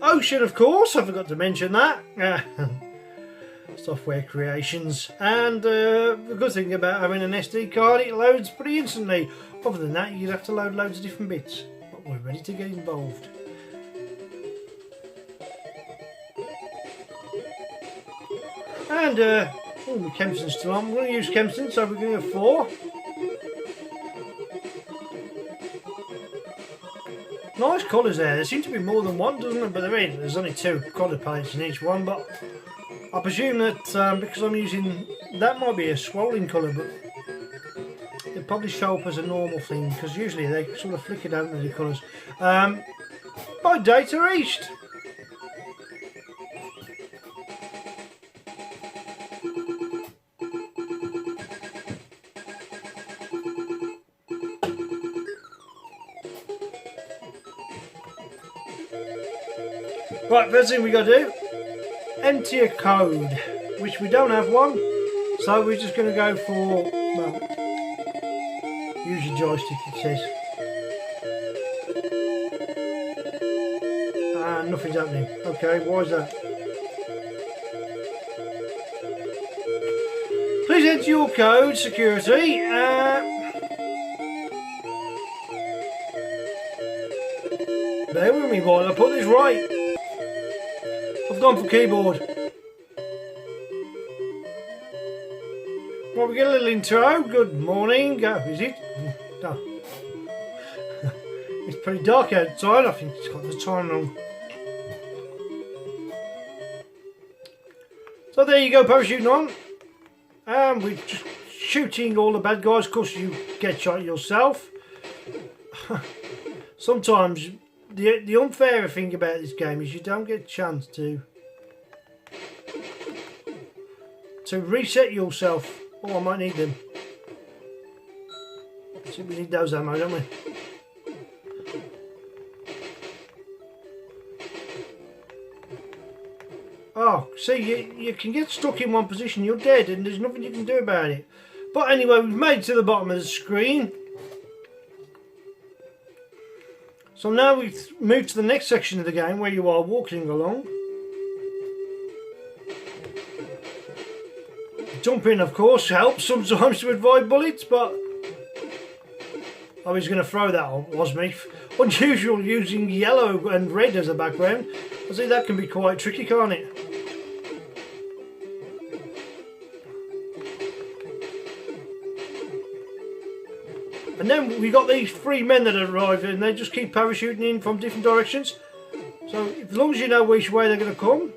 Ocean, of course, I forgot to mention that. Software creations, and the good thing about having an SD card, it loads pretty instantly. Other than that, you'd have to load loads of different bits, but we're ready to get involved. And, oh, my Kempson's still on. I'm going to use Kempson, so we're going to have 4. Nice colours there. There seem to be more than one, doesn't there? But there's only 2 colour palettes in each one. But I presume that because I'm using, that might be a scrolling colour, but it'll probably show up as a normal thing, because usually they sort of flicker, don't they, the colours. By data reached. Right, first thing we got to do, enter a code, which we don't have one, so we're just going to go for, well, use your joystick, it says. And nothing's happening. Okay, why is that? Please enter your code, security. Bear with me while I put this right. I've gone for keyboard. Well, we get a little intro. Good morning. Is it? No. It's pretty dark outside. I think it's got the time wrong. So there you go, parachuting on. And we're just shooting all the bad guys. Of course, you get shot yourself. Sometimes the unfair thing about this game is you don't get a chance to reset yourself. Oh, I might need them. So we need those ammo, don't we? Oh, see, you can get stuck in one position, you're dead, and there's nothing you can do about it. But anyway, we've made it to the bottom of the screen. So now we've moved to the next section of the game where you are walking along. Jumping, of course, helps sometimes to avoid bullets, but I was going to throw that on, was me. Unusual using yellow and red as a background. I see that can be quite tricky, can't it? And then we got these three men that arrive and they just keep parachuting in from different directions. So as long as you know which way they're going to come.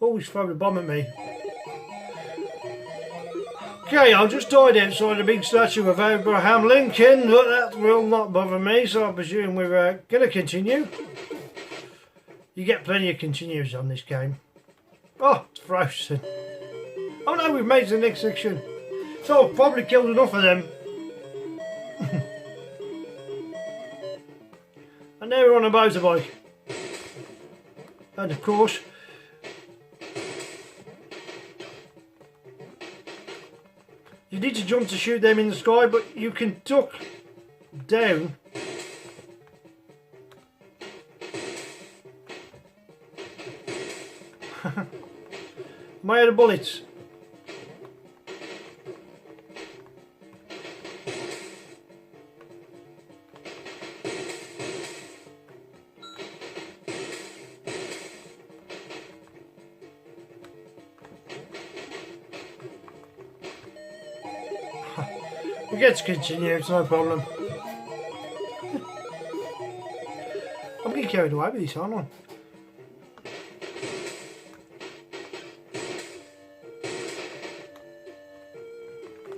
Always throw the bomb at me. Okay, I just died outside a big statue of Abraham Lincoln, but that will not bother me, so I presume we're going to continue. You get plenty of continues on this game. Oh, it's frozen. Oh no, we've made it to the next section. So I've probably killed enough of them. And now we're on a motorbike. And of course, you need to jump to shoot them in the sky, but you can duck down. Am I out of bullets? We get to continue, it's no problem. I'm getting carried away with this, aren't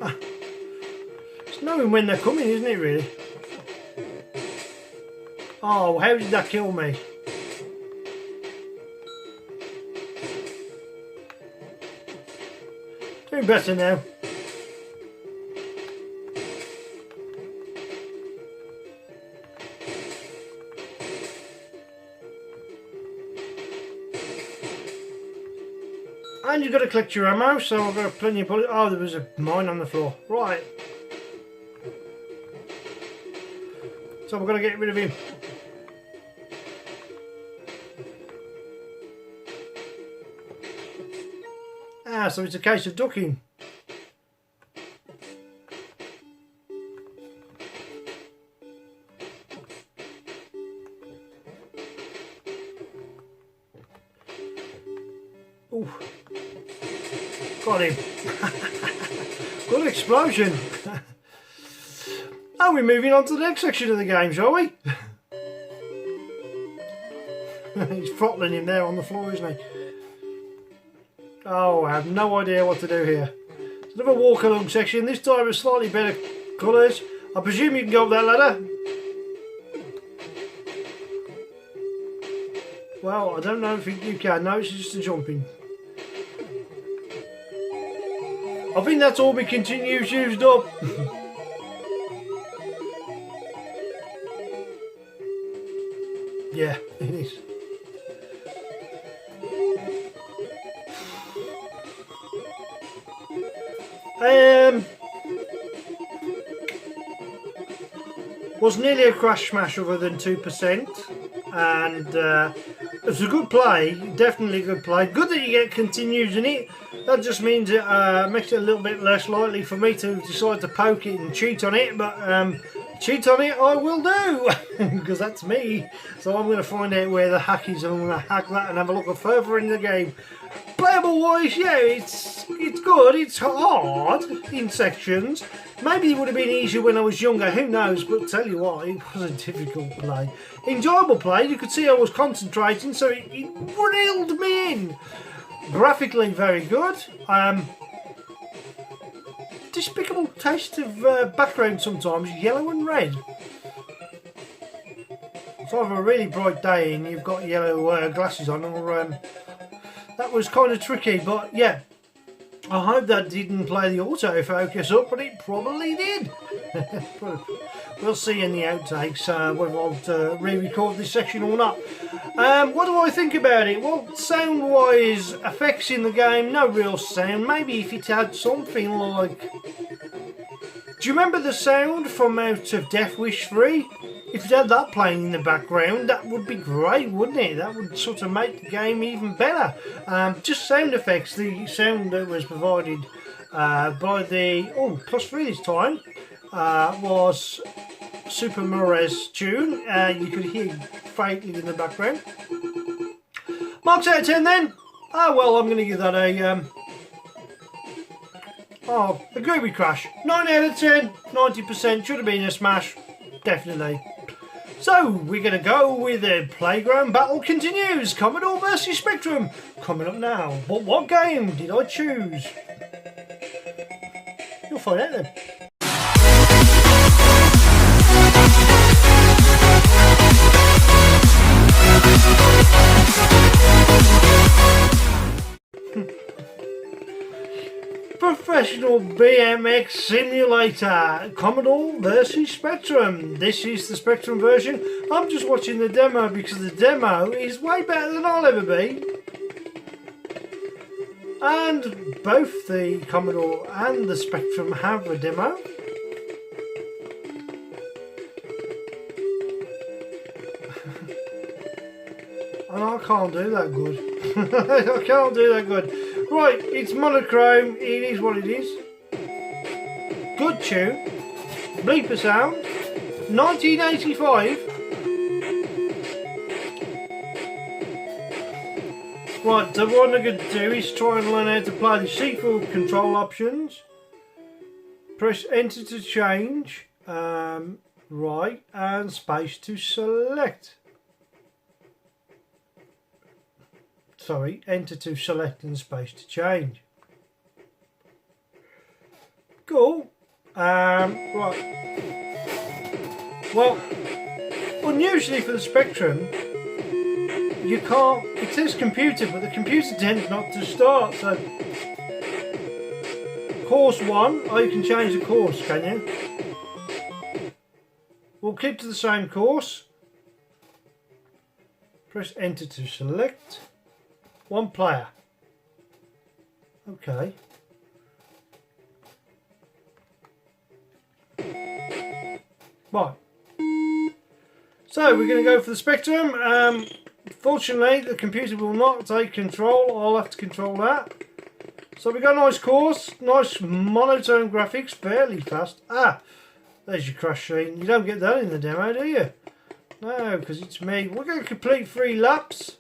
I? It's knowing when they're coming, isn't it, really? Oh, how did that kill me? Doing better now. And you've got to collect your ammo, so I've got plenty of bullets. Oh, there was a mine on the floor. Right. So we're going to get rid of him. Ah, so it's a case of ducking. Ooh. Got him. Good explosion. And we're moving on to the next section of the game, shall we? He's throttling him there on the floor, isn't he? Oh, I have no idea what to do here. It's another walk along section, this time with slightly better colours. I presume you can go up that ladder. Well, I don't know if you can. No, it's just a jumping. I think that's all my continues used up. Yeah, it is. Was nearly a crash smash other than 2%, and it's a good play, definitely a good play. Good that you get continues in it. That just means it makes it a little bit less likely for me to decide to poke it and cheat on it, but cheat on it I will do, because that's me. So I'm going to find out where the hack is, and I'm going to hack that and have a look further in the game. Playable wise, yeah, it's good. It's hard in sections. Maybe it would have been easier when I was younger, who knows, but tell you what, it was a difficult play. Enjoyable play, you could see I was concentrating, so it reeled me in. Graphically very good. Despicable taste of background sometimes, yellow and red. It's either a really bright day and you've got yellow glasses on, or that was kind of tricky, but yeah. I hope that didn't play the autofocus up, but it probably did. We'll see in the outtakes whether I'll re-record this section or not. What do I think about it? Well, sound-wise, effects in the game, no real sound. Maybe if it had something like... Do you remember the sound from out of Death Wish 3? If you had that playing in the background, that would be great, wouldn't it? That would sort of make the game even better. Just sound effects, the sound that was provided by the, +3 this time, was Super Mario's tune. You could hear faintly in the background. Marks out of 10 then? Oh well, I'm going to give that a Gooby Crash. 9 out of 10, 90%, should have been a smash, definitely. So, we're going to go with the Playground Battle Continues, Commodore vs Spectrum, coming up now. But what game did I choose? You'll find out then. Professional BMX Simulator, Commodore vs Spectrum. This is the Spectrum version. I'm just watching the demo because the demo is way better than I'll ever be. And both the Commodore and the Spectrum have a demo. And I can't do that good. I can't do that good. Right, it's monochrome, it is what it is. Good tune. Bleeper sound. 1985. Right, so what I'm going to do is try and learn how to play the sequel control options. Press enter to change. Right, and space to select. Sorry, enter to select and space to change. Cool. Right. Well, unusually for the Spectrum, you can't, it says computer, but the computer tends not to start, so course 1, you can change the course, can you? We'll keep to the same course. Press enter to select. One player. Okay. Right. So we're going to go for the Spectrum. Fortunately, the computer will not take control. I'll have to control that. So we've got a nice course, nice monotone graphics, fairly fast. There's your crash scene. You don't get that in the demo, do you? No, because it's me. We're going to complete 3 laps.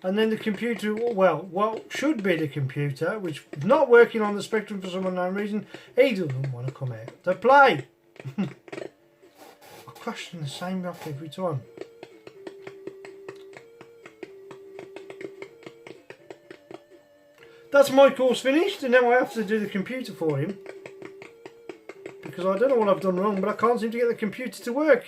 And then the computer, well, what should be the computer, which is not working on the Spectrum for some unknown reason, he doesn't want to come out to play. I crash in the same lap every time. That's my course finished, and now I have to do the computer for him. Because I don't know what I've done wrong, but I can't seem to get the computer to work.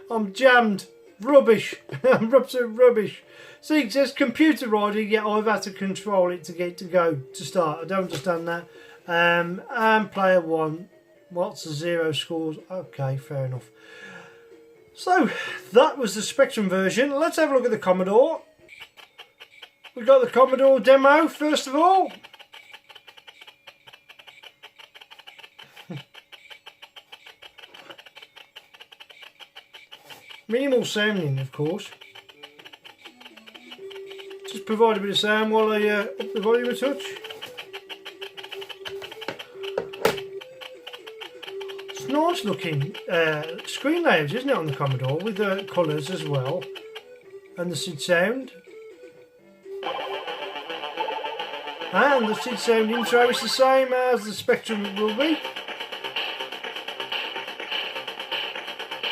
I'm jammed. Rubbish. I'm absolute rubbish. See, it says computer riding, yet I've had to control it to get to go to start. I don't understand that. And player 1. What's the 0 scores? Okay, fair enough. So, that was the Spectrum version. Let's have a look at the Commodore. We've got the Commodore Demo, first of all. Minimal sounding, of course. Just provide a bit of sound while I up the volume a touch. It's nice looking screen layouts, isn't it, on the Commodore, with the colours as well, and the SID sound. And the SID sound intro is the same as the Spectrum will be.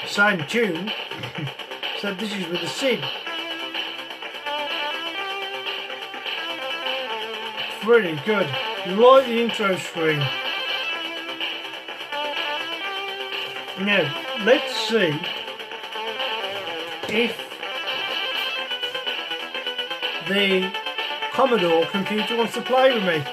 Same tune. So this is with the SID. Pretty good. Like the intro screen. Now, let's see if the Commodore computer wants to play with me.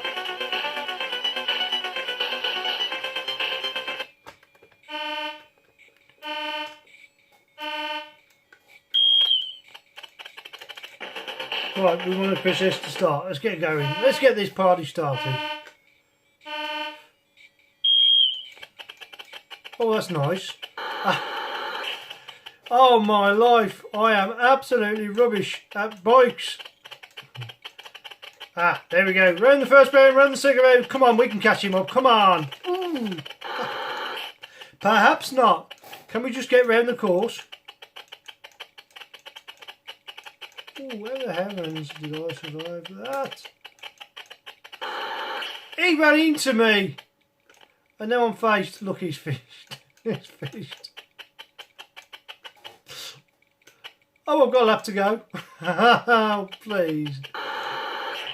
Right, we want to push this to start. Let's get going. Let's get this party started. Oh, that's nice. Oh my life, I am absolutely rubbish at bikes. There we go. Round the first round, round the second round. Come on, we can catch him up. Come on. Ooh. Perhaps not. Can we just get round the course? Ooh, where the heavens did I survive that? He ran into me! And now I'm faced. Look, he's fished. He's fished. Oh, I've got a lap to go. Oh, please.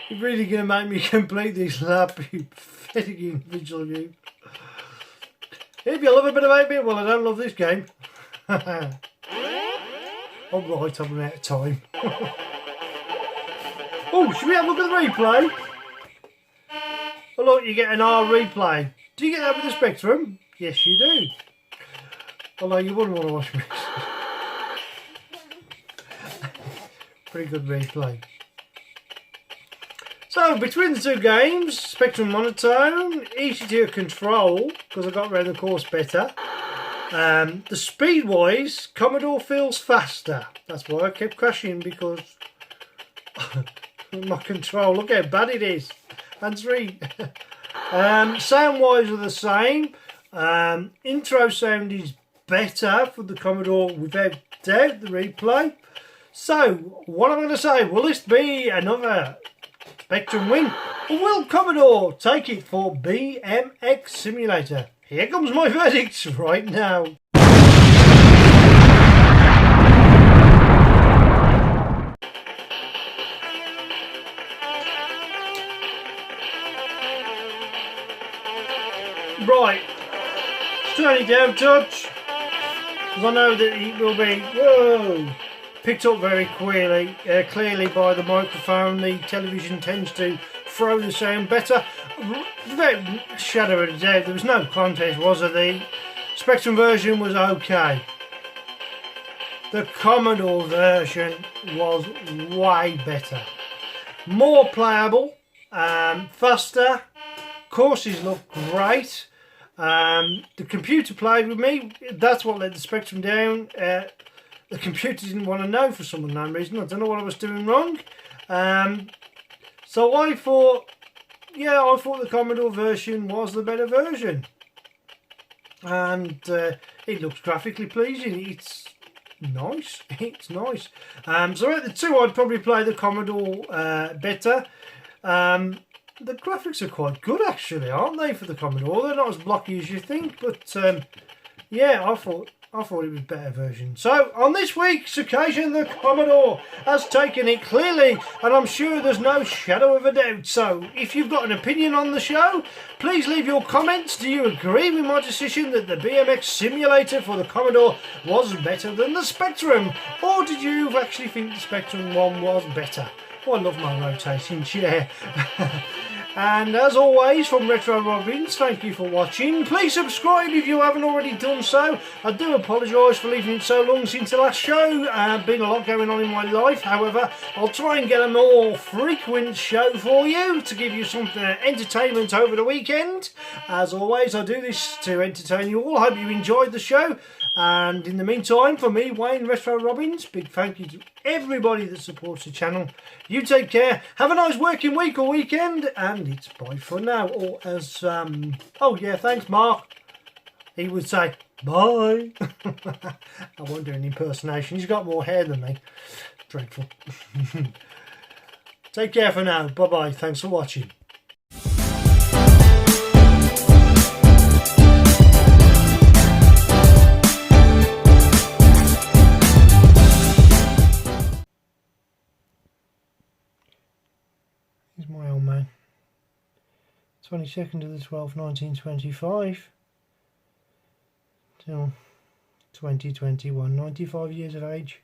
You're really going to make me complete this lap, you pathetic individual, you. If you love a bit of 8-bit, well, I don't love this game. Oh right, I'm out of time. Oh, should we have a look at the replay? Oh look, you get an R replay. Do you get that with the Spectrum? Yes, you do. Although you wouldn't want to watch me. Pretty good replay. So, between the two games, Spectrum monotone, easy to control, because I got around the course better. The speed-wise, Commodore feels faster. That's why I kept crashing, because my control, look how bad it is. And 3. Sound-wise are the same. Intro sound is better for the Commodore, without doubt, the replay. So, what I'm going to say, will this be another Spectrum win? Or will Commodore take it for BMX Simulator? Here comes my verdict right now. Right, turn it down a touch, because I know that it will be picked up very clearly by the microphone. The television tends to throw the sound better. Without shadow of a doubt, there was no contest, was there? The Spectrum version was okay. The Commodore version was way better. More playable, faster, courses look great. The computer played with me, that's what let the Spectrum down. The computer didn't want to know for some unknown reason. I don't know what I was doing wrong. So I thought the Commodore version was the better version. And it looks graphically pleasing. It's nice. It's nice. So at the two, I'd probably play the Commodore better. The graphics are quite good, actually, aren't they, for the Commodore? They're not as blocky as you think, but yeah, I thought it was a better version. So, on this week's occasion, the Commodore has taken it clearly, and I'm sure there's no shadow of a doubt. So, if you've got an opinion on the show, please leave your comments. Do you agree with my decision that the BMX Simulator for the Commodore was better than the Spectrum? Or did you actually think the Spectrum one was better? Oh, I love my rotating chair. And as always, from Retro Robbins, thank you for watching. Please subscribe if you haven't already done so. I do apologise for leaving it so long since the last show. Been a lot going on in my life. However, I'll try and get a more frequent show for you to give you some entertainment over the weekend. As always, I do this to entertain you all. I hope you enjoyed the show. And in the meantime, for me, Wayne Retro Robbins, big thank you to everybody that supports the channel. You take care, have a nice working week or weekend, and it's bye for now. Or as, oh yeah, thanks Mark, he would say, bye. I won't do an impersonation, he's got more hair than me. Dreadful. Take care for now, bye bye, thanks for watching. Here's my old man. 22nd of the 12th, 1925 till 2021, 95 years of age.